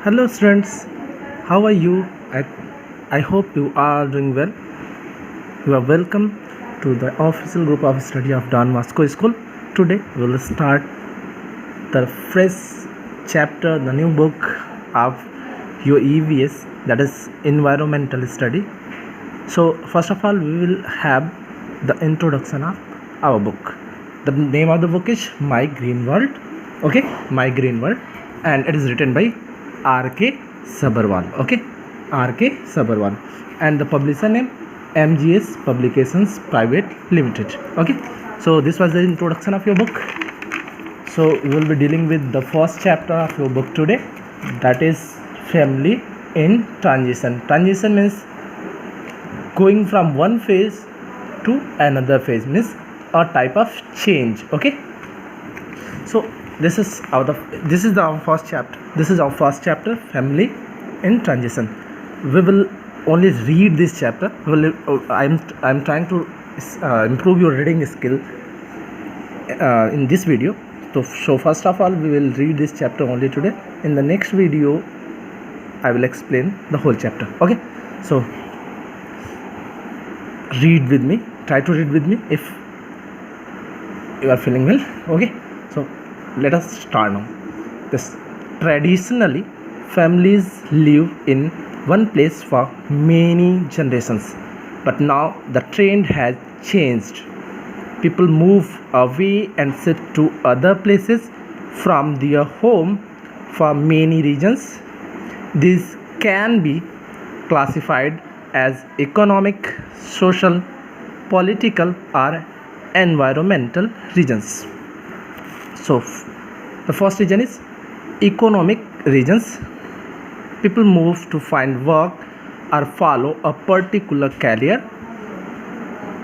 Hello students, how are you? I hope you are doing well. You are welcome to the official group of study of Don Vasco School. Today we will start the fresh chapter, the new book of your EVS, that is environmental study. So first of all we will have the introduction of our book. The name of the book is My Green World. Okay, My Green World, and it is written by R.K. Sabharwal. Okay, R.K. Sabharwal, and the publisher name MGS Publications Private Limited. Okay, so this was the introduction of your book. So we will be dealing with the first chapter of your book today, that is family in transition. Transition means going from one phase to another phase, means a type of change. Okay, so this is our first chapter. This is our first chapter, family in transition. We will only read this chapter. I'm trying to improve your reading skill in this video. So first of all we will read this chapter only today. In the next video I will explain the whole chapter. Okay, so read with me. Try to read with me if you are feeling well. Okay, so let us start now. Traditionally, families live in one place for many generations, but now the trend has changed. People move away and shift to other places from their home for many reasons. These can be classified as economic, social, political, or environmental reasons. So the first reason is economic reasons. People move to find work or follow a particular career.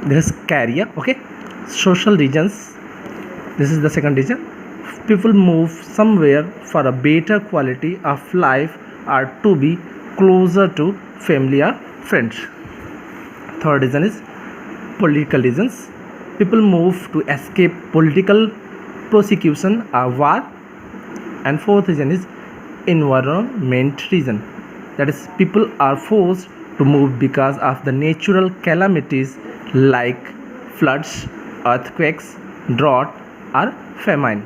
This is career. Okay, social reasons. This is the second reason. People move somewhere for a better quality of life or to be closer to family or friends. Third reason is political reasons. People move to escape political persecution or war. And fourth reason is environment reason, that is people are forced to move because of the natural calamities like floods, earthquakes, drought, or famine.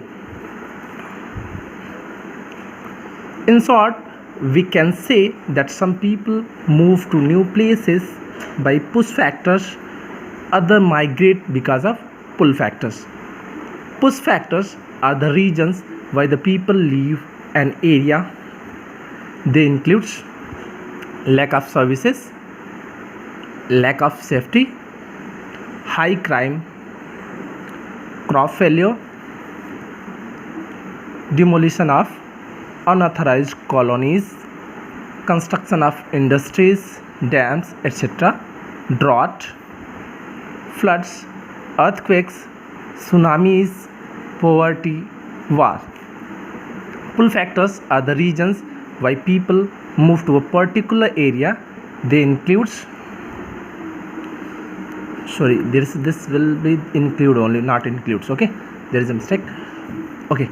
In short, we can say that some people move to new places by push factors, others migrate because of pull factors. Push factors are the reasons why the people leave an area. They include lack of services, lack of safety, high crime, crop failure, demolition of unauthorized colonies, construction of industries, dams, etc., drought, floods, earthquakes, tsunamis, poverty, war. Pull factors are the reasons why people move to a particular area. They include, this will be include only, not includes. Okay, there is a mistake. Okay,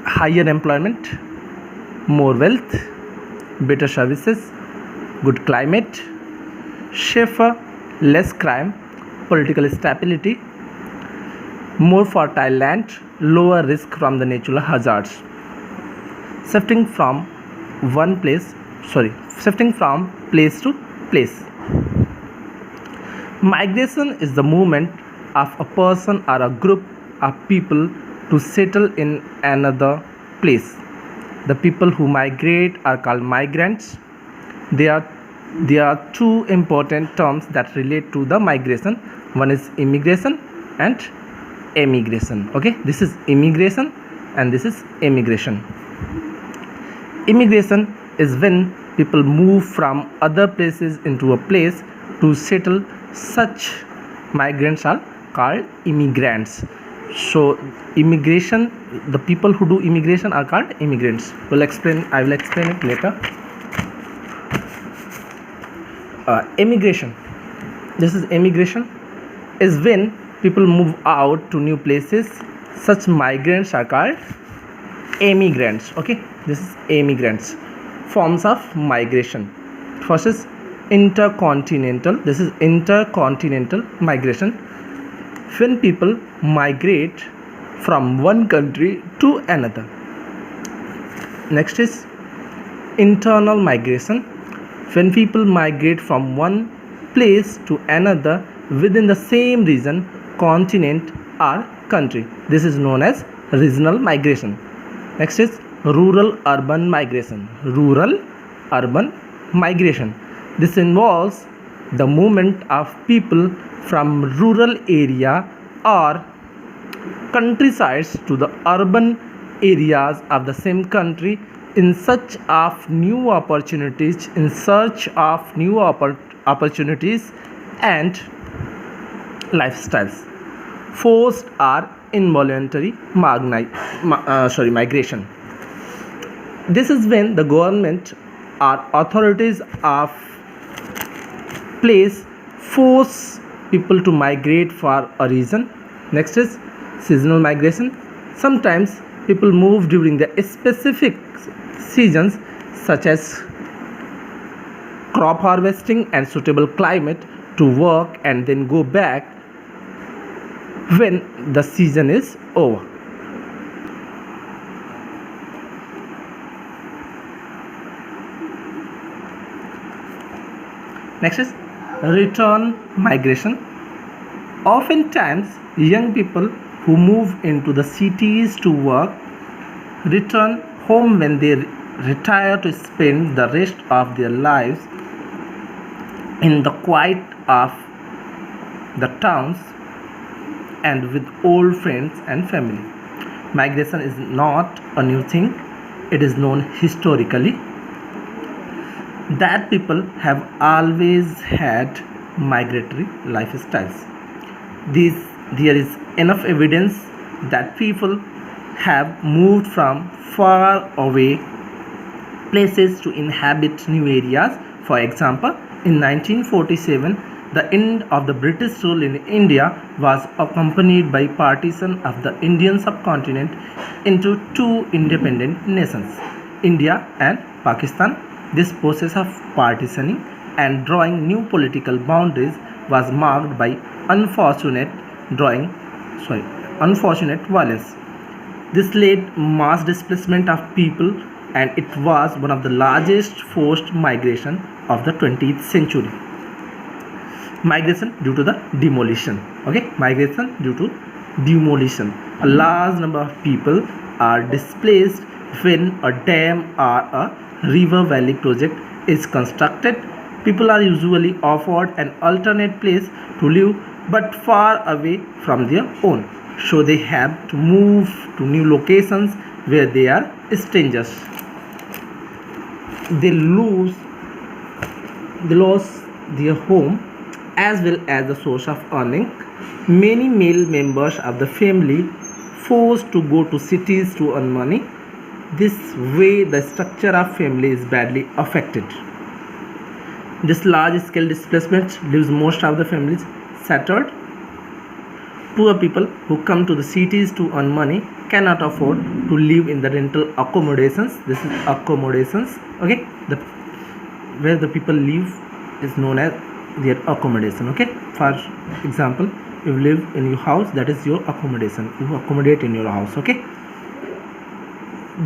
higher employment, more wealth, better services, good climate, safer, less crime, political stability, more fertile land, lower risk from the natural hazards. Shifting from place to place. Migration is the movement of a person or a group of people to settle in another place. The people who migrate are called migrants. There are two important terms that relate to the migration. One is immigration and emigration. Okay, this is immigration and this is emigration. Immigration is when people move from other places into a place to settle. Such migrants are called immigrants. So immigration, the people who do immigration are called immigrants. I will explain it later. Immigration, this is immigration, is when people move out to new places. Such migrants are called emigrants. Okay, this is emigrants. Forms of migration. First is intercontinental. This is intercontinental migration. When people migrate from one country to another. Next is internal migration. When people migrate from one place to another within the same region, continent, or country. This is known as regional migration. Next is rural urban migration. Rural urban migration. This involves the movement of people from rural area or countrysides to the urban areas of the same country in search of new opportunities and lifestyles. Forced or involuntary migration. This is when the government or authorities of place force people to migrate for a reason. Next is seasonal migration. Sometimes people move during the specific seasons such as crop harvesting and suitable climate to work and then go back when the season is over. Next is return migration. Oftentimes, young people who move into the cities to work return home when they retire to spend the rest of their lives in the quiet of the towns and with old friends and family. Migration is not a new thing. It is known historically that people have always had migratory lifestyles. There is enough evidence that people have moved from far away places to inhabit new areas. For example, in 1947, the end of the British rule in India was accompanied by partition of the Indian subcontinent into two independent nations, India and Pakistan. This process of partitioning and drawing new political boundaries was marked by unfortunate violence. This led mass displacement of people, and it was one of the largest forced migration of the 20th century. Migration due to the demolition. Okay, migration due to demolition. A large number of people are displaced when a dam or a river valley project is constructed. People are usually offered an alternate place to live but far away from their own, so they have to move to new locations where they are strangers. They lose their home as well as the source of earning. Many male members of the family forced to go to cities to earn money. This way the structure of family is badly affected. This large-scale displacement leaves most of the families shattered. Poor people who come to the cities to earn money cannot afford to live in the rental accommodations. This is accommodations. Okay, where the people live is known as their accommodation. Okay, for example, you live in your house, that is your accommodation. You accommodate in your house. Okay,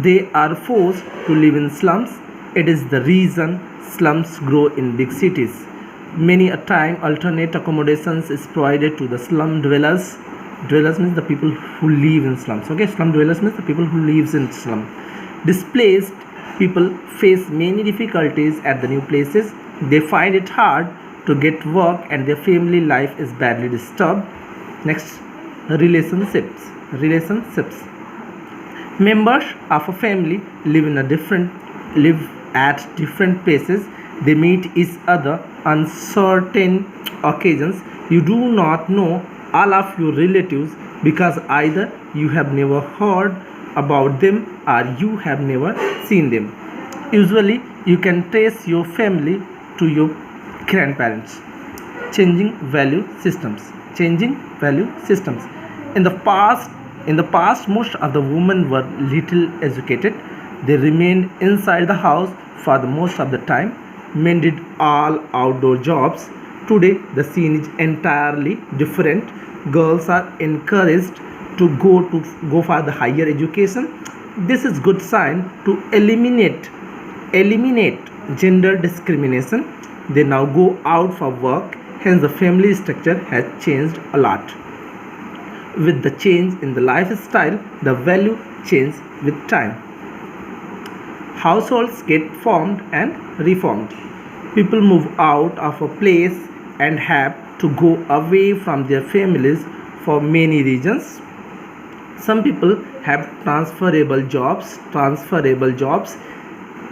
they are forced to live in slums. It is the reason slums grow in big cities. Many a time alternate accommodations is provided to the slum dwellers. Dwellers means the people who live in slums. Okay, slum dwellers means the people who lives in slum. Displaced people face many difficulties at the new places. They find it hard to get work and their family life is badly disturbed. Next, relationships. Members of a family live at different places. They meet each other on certain occasions. You do not know all of your relatives because either you have never heard about them or you have never seen them. Usually you can trace your family to your grandparents. Changing value systems. In the past, In the past, most of the women were little educated. They remained inside the house for the most of the time. Men did all outdoor jobs. Today, the scene is entirely different. Girls are encouraged to go for the higher education. This is good sign to eliminate gender discrimination. They now go out for work. Hence, the family structure has changed a lot. With the change in the lifestyle, the value changes with time. Households get formed and reformed. People move out of a place and have to go away from their families for many reasons. Some people have transferable jobs.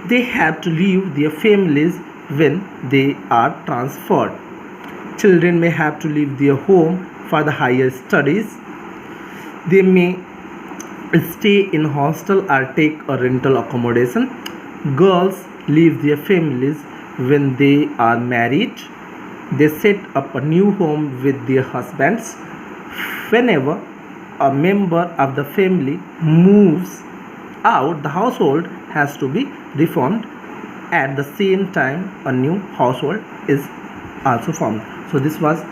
They have to leave their families when they are transferred. Children may have to leave their home for the higher studies. They may stay in hostel or take a rental accommodation. Girls leave their families when they are married. They set up a new home with their husbands. Whenever a member of the family moves out, the household has to be reformed. At the same time, a new household is also formed. So this was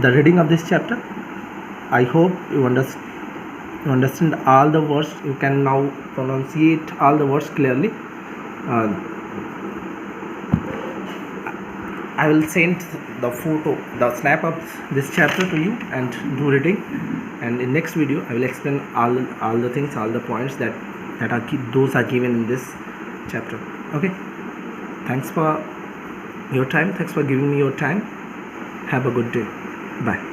the reading of this chapter. I hope you understand all the words. You can now pronunciate all the words clearly. I will send the snap of this chapter to you and do reading. And in next video, I will explain all the things, all the points that are given in this chapter. Okay. Thanks for your time. Thanks for giving me your time. Have a good day. Bye.